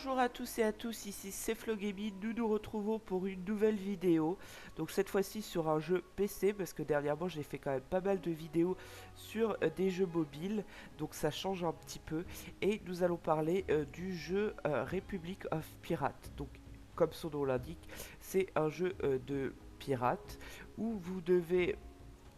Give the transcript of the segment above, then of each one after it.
Bonjour à tous et à tous, ici c'est Flogaming, nous nous retrouvons pour une nouvelle vidéo. Donc cette fois-ci sur un jeu PC, parce que dernièrement j'ai fait quand même pas mal de vidéos sur des jeux mobiles, donc ça change un petit peu. Et nous allons parler du jeu Republic of Pirates. Donc comme son nom l'indique, c'est un jeu de pirates où vous devez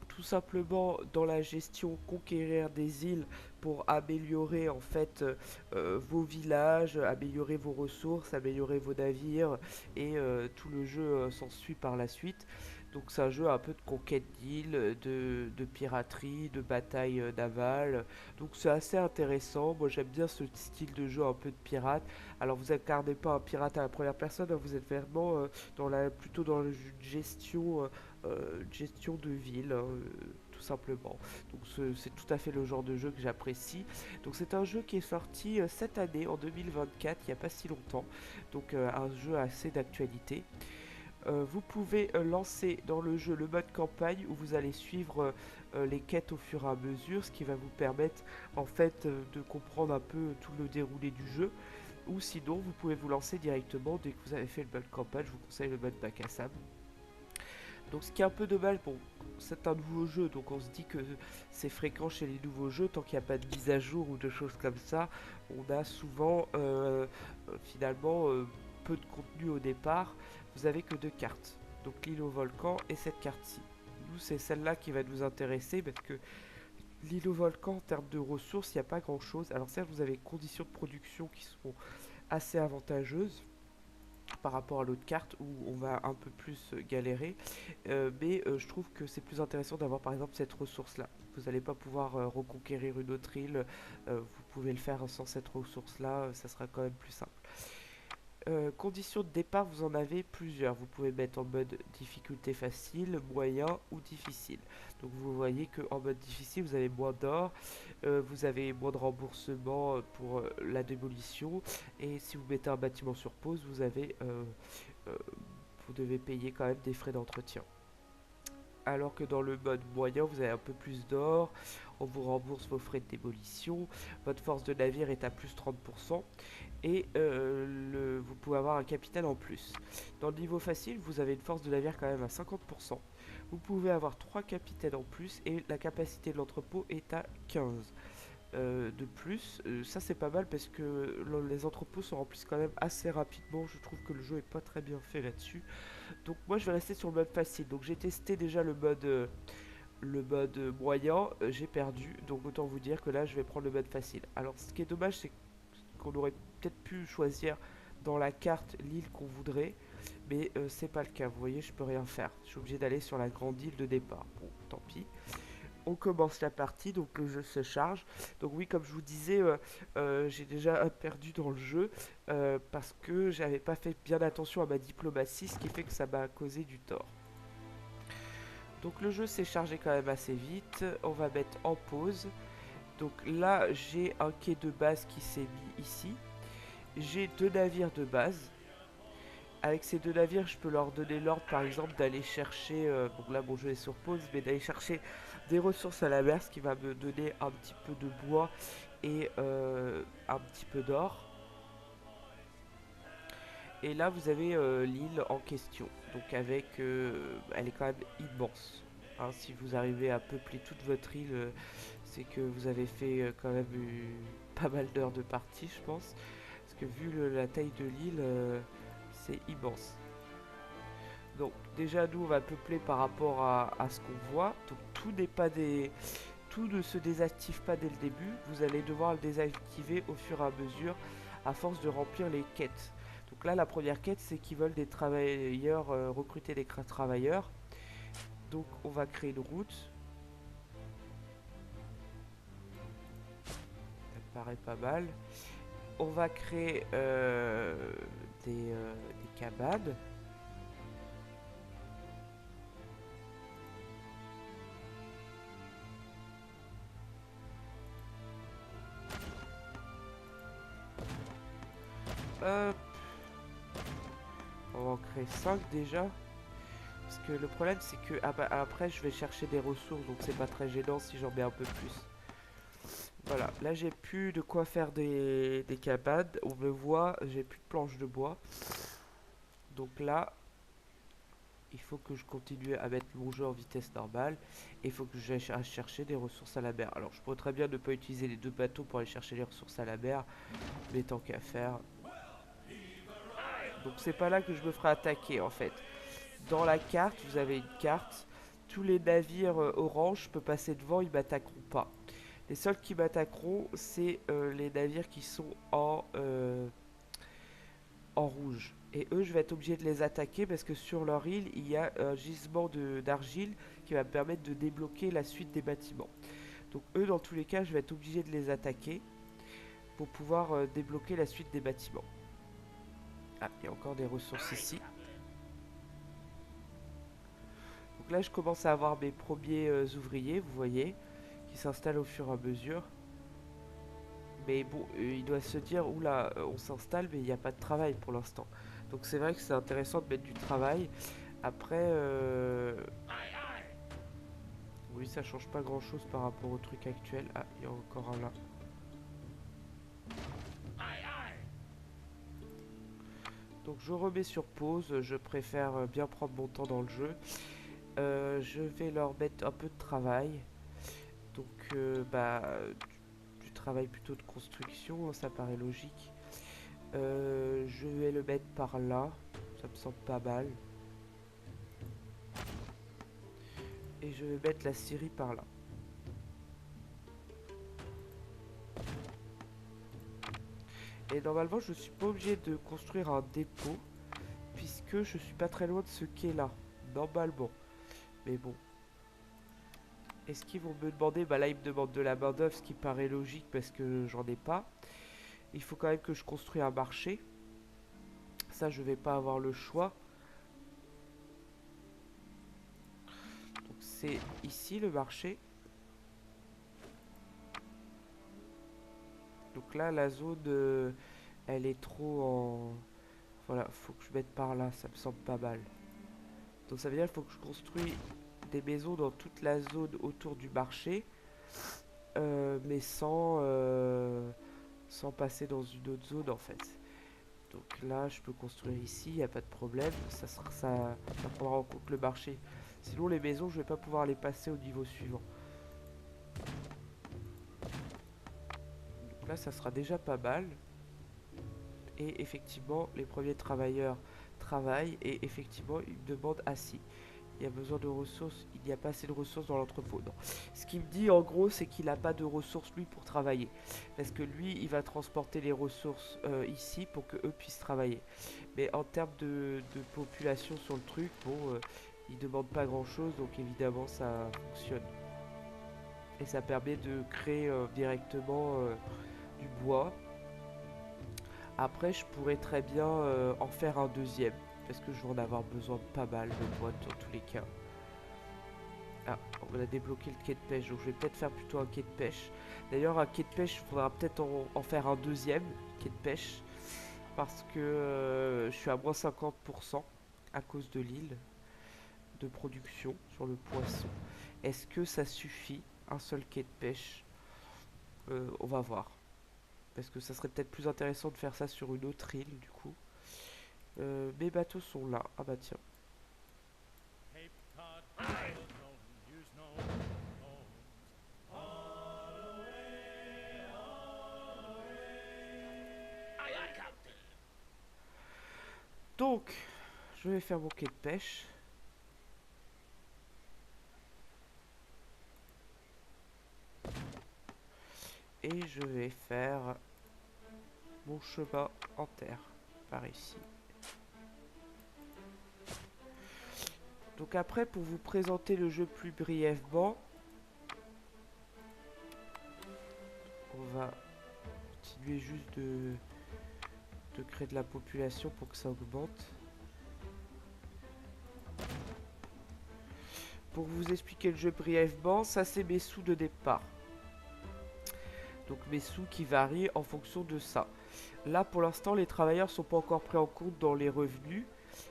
tout simplement dans la gestion conquérir des îles pour améliorer en fait vos villages, améliorer vos ressources, améliorer vos navires et tout le jeu s'ensuit par la suite. Donc c'est un jeu un peu de conquête d'îles, de piraterie, de bataille navale. Donc c'est assez intéressant. Moi j'aime bien ce style de jeu un peu de pirate. Alors vous incarnez pas un pirate à la première personne, hein, vous êtes vraiment plutôt dans la gestion de ville, hein, tout simplement. Donc c'est tout à fait le genre de jeu que j'apprécie. Donc c'est un jeu qui est sorti cette année, en 2024, il n'y a pas si longtemps. Donc un jeu assez d'actualité. Vous pouvez lancer dans le jeu le mode campagne où vous allez suivre les quêtes au fur et à mesure, ce qui va vous permettre en fait de comprendre un peu tout le déroulé du jeu. Ou sinon, vous pouvez vous lancer directement dès que vous avez fait le mode campagne. Je vous conseille le mode bac à sable. Donc ce qui est un peu dommage, bon, c'est un nouveau jeu, donc on se dit que c'est fréquent chez les nouveaux jeux, tant qu'il n'y a pas de mise à jour ou de choses comme ça, on a souvent finalement peu de contenu au départ. Vous avez que deux cartes, donc l'île au volcan et cette carte-ci. Nous, c'est celle-là qui va nous intéresser parce que l'île au volcan, en termes de ressources, il n'y a pas grand-chose. Alors certes, vous avez conditions de production qui sont assez avantageuses par rapport à l'autre carte où on va un peu plus galérer. Mais je trouve que c'est plus intéressant d'avoir par exemple cette ressource là. Vous n'allez pas pouvoir reconquérir une autre île, vous pouvez le faire sans cette ressource là, ça sera quand même plus simple. Conditions de départ, vous en avez plusieurs. Vous pouvez mettre en mode difficulté facile, moyen ou difficile. Donc vous voyez que en mode difficile, vous avez moins d'or, vous avez moins de remboursement pour la démolition, et si vous mettez un bâtiment sur pause, euh, vous devez payer quand même des frais d'entretien. Alors que dans le mode moyen, vous avez un peu plus d'or, on vous rembourse vos frais de démolition, votre force de navire est à plus 30%, et vous pouvez avoir un capitaine en plus. Dans le niveau facile, vous avez une force de navire quand même à 50%. Vous pouvez avoir 3 capitaines en plus, et la capacité de l'entrepôt est à 15. De plus, ça c'est pas mal parce que les entrepôts se remplissent quand même assez rapidement. Je trouve que le jeu est pas très bien fait là-dessus. Donc moi je vais rester sur le mode facile. Donc j'ai testé déjà le mode moyen, j'ai perdu. Donc autant vous dire que là je vais prendre le mode facile. Alors ce qui est dommage c'est qu'on aurait peut-être pu choisir dans la carte l'île qu'on voudrait. Mais c'est pas le cas, vous voyez je peux rien faire. Je suis obligé d'aller sur la grande île de départ. Bon tant pis. On commence la partie, donc le jeu se charge. Donc oui, comme je vous disais, j'ai déjà perdu dans le jeu parce que j'avais pas fait bien attention à ma diplomatie, ce qui fait que ça m'a causé du tort. Donc le jeu s'est chargé quand même assez vite. On va mettre en pause. Donc là, j'ai un quai de base qui s'est mis ici. J'ai deux navires de base. Avec ces deux navires, je peux leur donner l'ordre, par exemple, d'aller chercher, donc là mon jeu est sur pause, mais d'aller chercher des ressources à la mer, ce qui va me donner un petit peu de bois et un petit peu d'or. Et là, vous avez l'île en question, donc elle est quand même immense. Hein, si vous arrivez à peupler toute votre île, c'est que vous avez fait quand même pas mal d'heures de partie, je pense. Parce que vu la taille de l'île, c'est immense. Donc déjà nous on va peupler par rapport à ce qu'on voit. Donc tout ne se désactive pas dès le début. Vous allez devoir le désactiver au fur et à mesure à force de remplir les quêtes. Donc là la première quête c'est qu'ils veulent des travailleurs, recruter des travailleurs. Donc on va créer une route. Ça me paraît pas mal. On va créer des cabanes. Hop. On va en créer 5 déjà. Parce que le problème c'est que après je vais chercher des ressources, donc c'est pas très gênant si j'en mets un peu plus. Voilà, là j'ai plus de quoi faire des cabanes. On me voit, j'ai plus de planches de bois. Donc là, il faut que je continue à mettre mon jeu en vitesse normale. Et il faut que j'aille chercher des ressources à la mer. Alors je pourrais très bien ne pas utiliser les deux bateaux pour aller chercher les ressources à la mer. Mais tant qu'à faire. Donc c'est pas là que je me ferai attaquer en fait. Dans la carte, vous avez une carte. Tous les navires orange, je peux passer devant, ils m'attaqueront pas. Les seuls qui m'attaqueront, c'est les navires qui sont en rouge. Et eux, je vais être obligé de les attaquer parce que sur leur île, il y a un gisement d'argile qui va me permettre de débloquer la suite des bâtiments. Donc eux, dans tous les cas, je vais être obligé de les attaquer pour pouvoir débloquer la suite des bâtiments. Ah, il y a encore des ressources ici. Donc là, je commence à avoir mes premiers ouvriers, vous voyez, qui s'installent au fur et à mesure. Mais bon, il doit se dire, oula, on s'installe, mais il n'y a pas de travail pour l'instant. Donc c'est vrai que c'est intéressant de mettre du travail. Après, oui, ça change pas grand-chose par rapport au truc actuel. Ah, il y a encore un là. Donc je remets sur pause, je préfère bien prendre mon temps dans le jeu. Je vais leur mettre un peu de travail. Donc, bah, du travail plutôt de construction, hein, ça paraît logique. Je vais le mettre par là, ça me semble pas mal. Et je vais mettre la scierie par là. Et normalement, je suis pas obligé de construire un dépôt, puisque je suis pas très loin de ce quai là, normalement. Mais bon. Est-ce qu'ils vont me demander? Bah là, ils me demandent de la main d'œuvre, ce qui paraît logique parce que j'en ai pas. Il faut quand même que je construise un marché. Ça, je vais pas avoir le choix. Donc c'est ici le marché. Donc là, la zone, elle est trop en... Voilà, faut que je mette par là, ça me semble pas mal. Donc ça veut dire qu'il faut que je construise des maisons dans toute la zone autour du marché. Mais sans passer dans une autre zone en fait. Donc là, je peux construire ici, il n'y a pas de problème. Ça prendra en compte le marché. Sinon, les maisons, je vais pas pouvoir les passer au niveau suivant. Donc là, ça sera déjà pas mal. Et effectivement, les premiers travailleurs travaillent. Et effectivement, ils me demandent assis. Il y a besoin de ressources. Il n'y a pas assez de ressources dans l'entrepôt. Non. Ce qu'il me dit en gros, c'est qu'il n'a pas de ressources lui pour travailler. Parce que lui, il va transporter les ressources ici pour que eux puissent travailler. Mais en termes de population sur le truc, bon, il demande pas grand chose. Donc évidemment, ça fonctionne. Et ça permet de créer directement du bois. Après, je pourrais très bien en faire un deuxième. Parce que je vais en avoir besoin de pas mal de bois dans tous les cas. Ah, on a débloqué le quai de pêche, donc je vais peut-être faire plutôt un quai de pêche. D'ailleurs, un quai de pêche, il faudra peut-être en faire un deuxième quai de pêche. Parce que je suis à moins 50% à cause de l'île de production sur le poisson. Est-ce que ça suffit, un seul quai de pêche? On va voir. Parce que ça serait peut-être plus intéressant de faire ça sur une autre île, du coup. Mes bateaux sont là. Ah bah tiens. Donc, je vais faire mon quai de pêche. Et je vais faire mon chemin en terre, par ici. Donc après, pour vous présenter le jeu plus brièvement, on va continuer juste de créer de la population pour que ça augmente. Pour vous expliquer le jeu brièvement, ça c'est mes sous de départ. Donc mes sous qui varient en fonction de ça. Là pour l'instant les travailleurs sont pas encore pris en compte dans les revenus.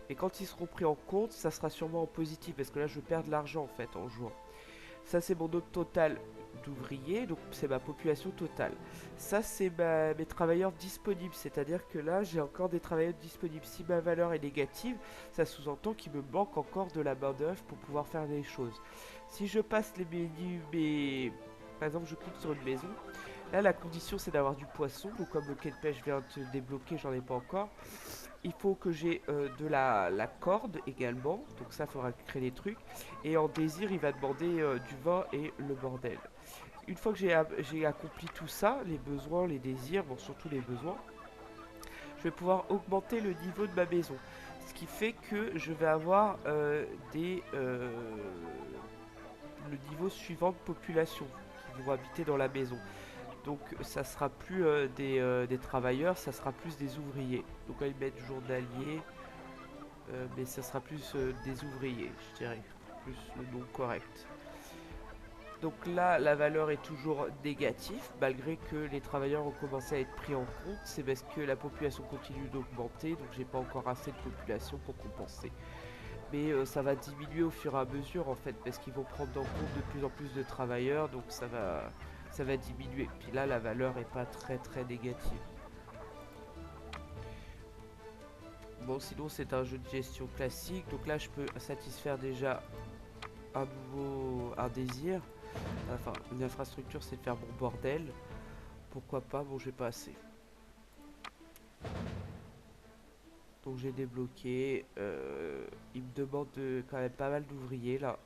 Et quand ils seront pris en compte, ça sera sûrement en positif. Parce que là je perds de l'argent en fait en jouant. Ça c'est mon note totale d'ouvriers, donc c'est ma population totale. Ça, c'est mes travailleurs disponibles, c'est-à-dire que là, j'ai encore des travailleurs disponibles. Si ma valeur est négative, ça sous-entend qu'il me manque encore de la main-d'œuvre pour pouvoir faire des choses. Si je passe les menus, par exemple, je clique sur une maison. Là, la condition, c'est d'avoir du poisson. Donc, comme le quai de pêche vient de se débloquer, j'en ai pas encore. Il faut que j'ai de la corde également. Donc, ça, il faudra créer des trucs. Et en désir, il va demander du vin et le bordel. Une fois que j'ai accompli tout ça, les besoins, les désirs, bon, surtout les besoins, je vais pouvoir augmenter le niveau de ma maison. Ce qui fait que je vais avoir le niveau suivant de population qui vont habiter dans la maison. Donc ça sera plus des travailleurs, ça sera plus des ouvriers. Donc là ils mettent journalier, mais ça sera plus des ouvriers, je dirais. Plus le nom correct. Donc là, la valeur est toujours négative, malgré que les travailleurs ont commencé à être pris en compte. C'est parce que la population continue d'augmenter, donc j'ai pas encore assez de population pour compenser. Mais ça va diminuer au fur et à mesure en fait, parce qu'ils vont prendre en compte de plus en plus de travailleurs, donc ça va diminuer. Puis là, la valeur est pas très très négative. Bon, sinon c'est un jeu de gestion classique, donc là je peux satisfaire déjà un désir. Enfin, une infrastructure, c'est de faire mon bordel. Pourquoi pas? Bon, j'ai pas assez. Donc j'ai débloqué. Il me demande quand même pas mal d'ouvriers là.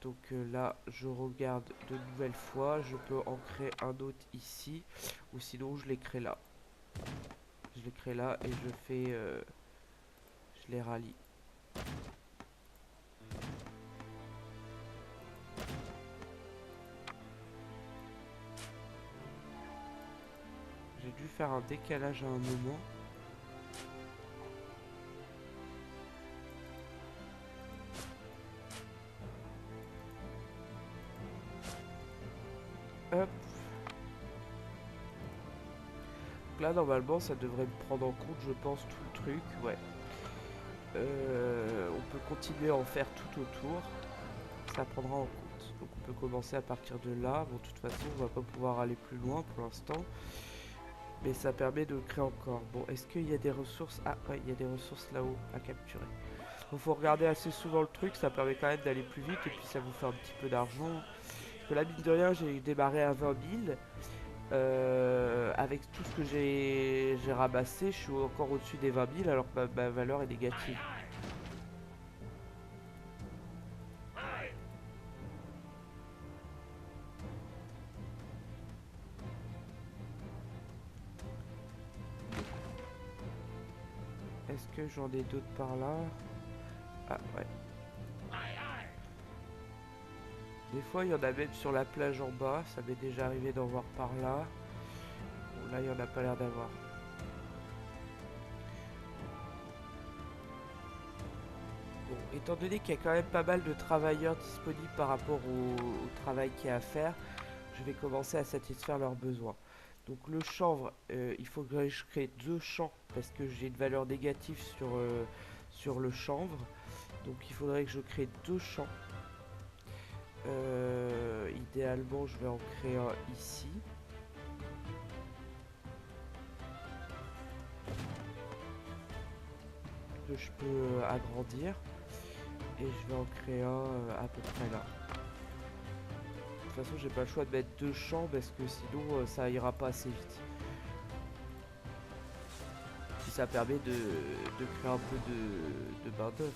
Donc là, je regarde de nouvelles fois. Je peux en créer un autre ici. Ou sinon, je les crée là. Je les crée là et je fais... je les rallie. J'ai dû faire un décalage à un moment. Hop. Donc là, normalement, ça devrait me prendre en compte, je pense, tout le truc. Ouais. On peut continuer à en faire tout autour. Ça prendra en compte. Donc on peut commencer à partir de là. Bon, de toute façon, on va pas pouvoir aller plus loin pour l'instant. Mais ça permet de créer encore. Bon, est-ce qu'il y a des ressources? Ah, ouais, il y a des ressources là-haut à capturer. Il faut regarder assez souvent le truc. Ça permet quand même d'aller plus vite. Et puis ça vous fait un petit peu d'argent. Parce que là, mine de rien, j'ai démarré à 20 000. Avec tout ce que j'ai ramassé, je suis encore au-dessus des 20 000 alors que ma valeur est négative. Est-ce que j'en ai d'autres par là? Ah ouais. Des fois, il y en a même sur la plage en bas. Ça m'est déjà arrivé d'en voir par là. Bon, là, il n'y en a pas l'air d'avoir. Bon, étant donné qu'il y a quand même pas mal de travailleurs disponibles par rapport au travail qu'il y a à faire, je vais commencer à satisfaire leurs besoins. Donc le chanvre, il faut que je crée deux champs parce que j'ai une valeur négative sur le chanvre. Donc il faudrait que je crée deux champs. Idéalement, je vais en créer un ici. Que je peux agrandir. Et je vais en créer un à peu près là. De toute façon, j'ai pas le choix de mettre deux champs parce que sinon ça ira pas assez vite. Puis ça permet de créer un peu de main d'œuvre.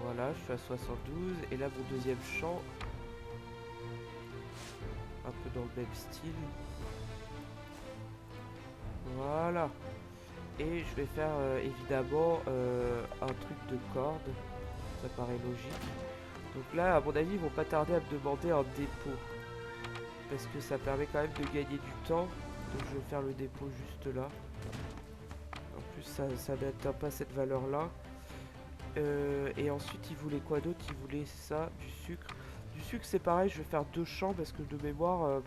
Voilà, je suis à 72 et là mon deuxième champ, un peu dans le même style. Voilà. Et je vais faire évidemment un truc de corde, ça paraît logique. Donc là, à mon avis, ils vont pas tarder à me demander un dépôt. Parce que ça permet quand même de gagner du temps. Donc je vais faire le dépôt juste là. En plus, ça n'atteint pas cette valeur-là. Et ensuite, ils voulaient quoi d'autre? Ils voulaient ça, du sucre. Du sucre, c'est pareil, je vais faire deux champs parce que de mémoire,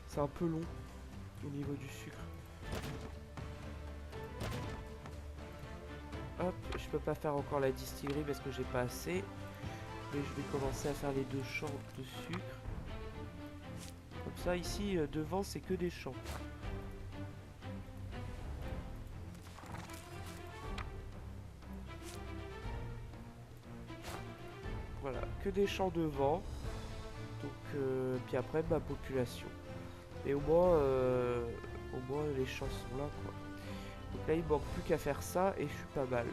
c'est un peu long au niveau du sucre. Hop, je peux pas faire encore la distillerie parce que j'ai pas assez. Mais je vais commencer à faire les 2 champs de sucre. Comme ça, ici, devant, c'est que des champs. Voilà, que des champs devant. Donc, puis après, ma population. Et au moins les champs sont là, quoi. Donc là, il manque plus qu'à faire ça et je suis pas mal.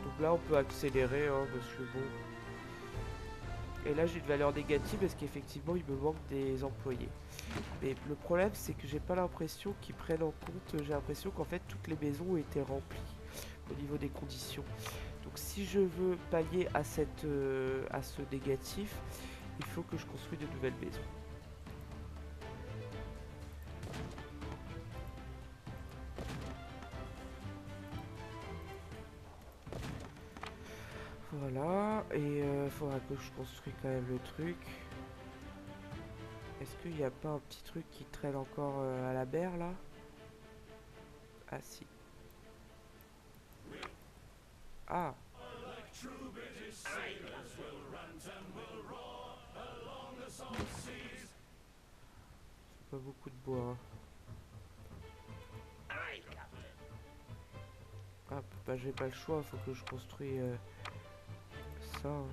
Donc là, on peut accélérer, hein, parce que bon... Et là, j'ai une valeur négative parce qu'effectivement, il me manque des employés. Mais le problème, c'est que j'ai pas l'impression qu'ils prennent en compte... J'ai l'impression qu'en fait, toutes les maisons ont été remplies au niveau des conditions. Donc si je veux pallier à ce négatif, il faut que je construise de nouvelles maisons. Voilà, et il faudra que je construise quand même le truc. Est-ce qu'il n'y a pas un petit truc qui traîne encore à la berre là? Ah si. Ah, pas beaucoup de bois, hein. Ah, bah j'ai pas le choix, faut que je construise ça, hein.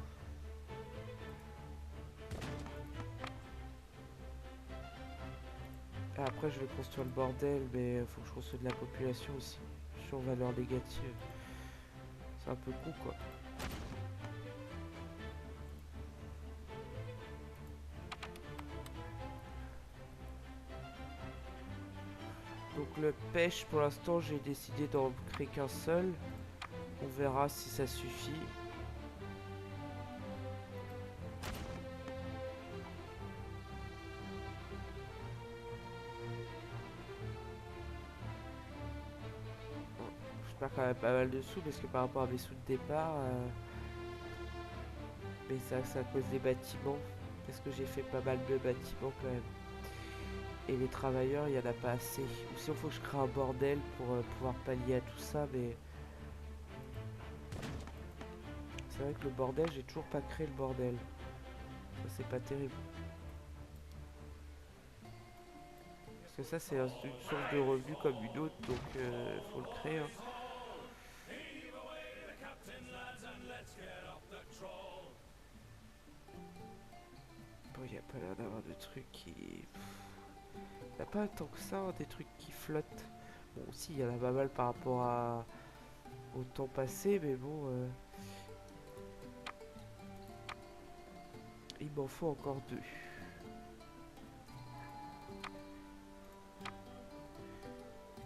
Ah, après je vais construire le bordel, mais faut que je construise de la population aussi. Sur valeur négative. C'est un peu con quoi. Donc le pêche pour l'instant j'ai décidé d'en créer qu'un seul. On verra si ça suffit. Je perds quand même pas mal de sous parce que par rapport à mes sous de départ, mais ça c'est à cause des bâtiments. Parce que j'ai fait pas mal de bâtiments quand même. Et les travailleurs, il n'y en a pas assez. Ou sinon, il faut que je crée un bordel pour pouvoir pallier à tout ça, mais... C'est vrai que le bordel, j'ai toujours pas créé le bordel. Ça, c'est pas terrible. Parce que ça, c'est une source de revenus comme une autre, donc faut le créer, hein. Bon, il n'y a pas l'air d'avoir de trucs qui... Il n'y a pas tant que ça, hein, des trucs qui flottent. Bon, aussi, il y en a pas mal par rapport au temps passé, mais bon... Il m'en faut encore 2.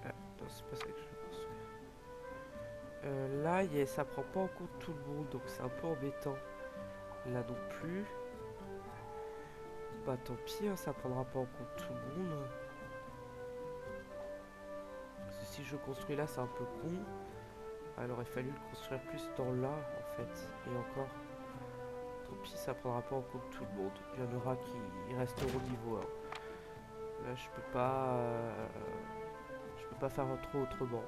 Ah, non, c'est pas ça que je veux construire. Là, ça prend pas en compte tout le monde, donc c'est un peu embêtant. Là non plus. Bah tant pis, hein, ça prendra pas en compte tout le monde. Parce que si je construis là, c'est un peu con. Ah, il aurait fallu le construire plus dans là, en fait. Et encore. Tant pis, ça prendra pas en compte tout le monde. Il y en aura qui resteront au niveau 1. Là, je peux pas... je peux pas faire trop autrement.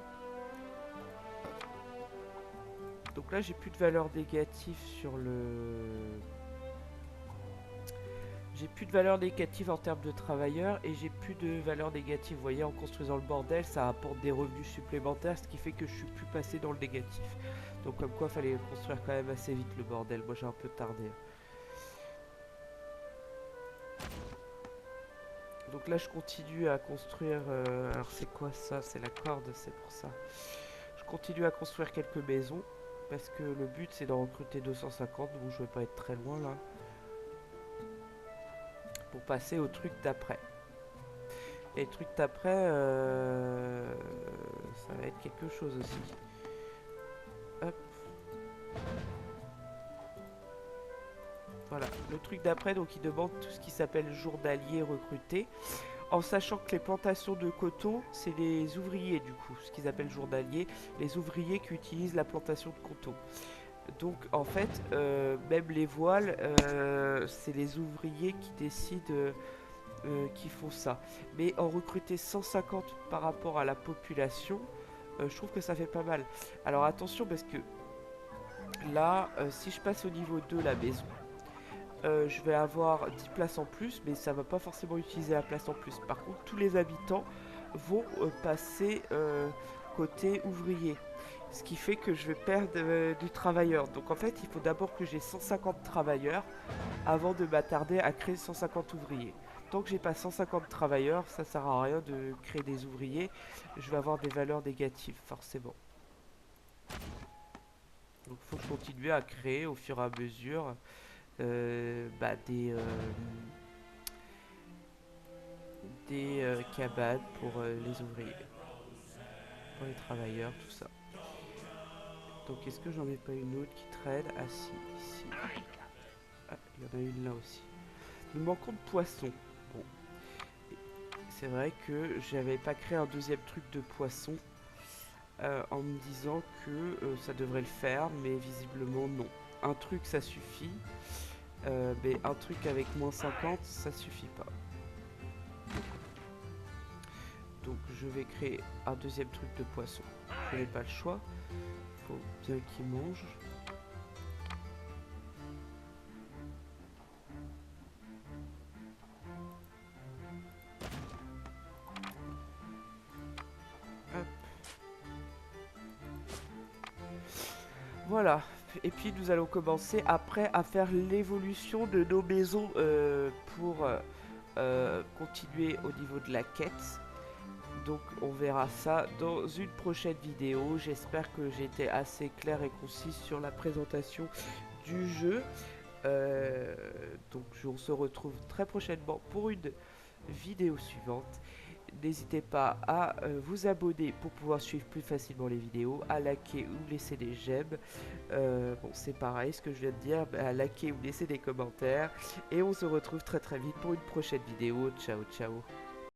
Donc là, j'ai plus de valeur négative sur le... J'ai plus de valeur négative en termes de travailleurs et j'ai plus de valeur négative. Vous voyez, en construisant le bordel, ça apporte des revenus supplémentaires, ce qui fait que je suis plus passé dans le négatif. Donc comme quoi, fallait construire quand même assez vite le bordel. Moi, j'ai un peu tardé. Donc là, je continue à construire... alors c'est quoi ça? C'est la corde, c'est pour ça. Je continue à construire quelques maisons. Parce que le but, c'est d'en recruter 250. Donc je vais pas être très loin, là. Pour passer au truc d'après. Et le truc d'après, ça va être quelque chose aussi. Hop. Voilà, le truc d'après, donc il demande tout ce qui s'appelle journalier recruté. En sachant que les plantations de coton, c'est les ouvriers du coup, ce qu'ils appellent journaliers. Les ouvriers qui utilisent la plantation de coton. Donc en fait, même les voiles, c'est les ouvriers qui décident... qui font ça. Mais en recruter 150 par rapport à la population, je trouve que ça fait pas mal. Alors attention parce que là, si je passe au niveau 2 la maison, je vais avoir 10 places en plus, mais ça va pas forcément utiliser la place en plus. Par contre, tous les habitants vont passer côté ouvrier. Ce qui fait que je vais perdre du travailleur. Donc en fait, il faut d'abord que j'ai 150 travailleurs avant de m'attarder à créer 150 ouvriers. Tant que j'ai pas 150 travailleurs, ça sert à rien de créer des ouvriers. Je vais avoir des valeurs négatives, forcément. Donc il faut que je continue à créer au fur et à mesure des cabanes pour les ouvriers, pour les travailleurs, tout ça. Donc est-ce que j'en ai pas une autre qui traîne? Ah si, ici. Ah, il y en a une là aussi. Nous manquons de poissons. Bon, c'est vrai que j'avais pas créé un deuxième truc de poisson en me disant que ça devrait le faire, mais visiblement non. Un truc ça suffit, mais un truc avec moins 50 ça suffit pas. Donc je vais créer un deuxième truc de poisson. Je n'ai pas le choix. Faut bien qu'il mange. Hop. Voilà. Et puis nous allons commencer après à faire l'évolution de nos maisons pour continuer au niveau de la quête. Donc on verra ça dans une prochaine vidéo. J'espère que j'ai été assez clair et concis sur la présentation du jeu. Donc on se retrouve très prochainement pour une vidéo suivante. N'hésitez pas à vous abonner pour pouvoir suivre plus facilement les vidéos, à liker ou laisser des j'aime. Bon, c'est pareil ce que je viens de dire, à liker ou laisser des commentaires. Et on se retrouve très très vite pour une prochaine vidéo. Ciao ciao.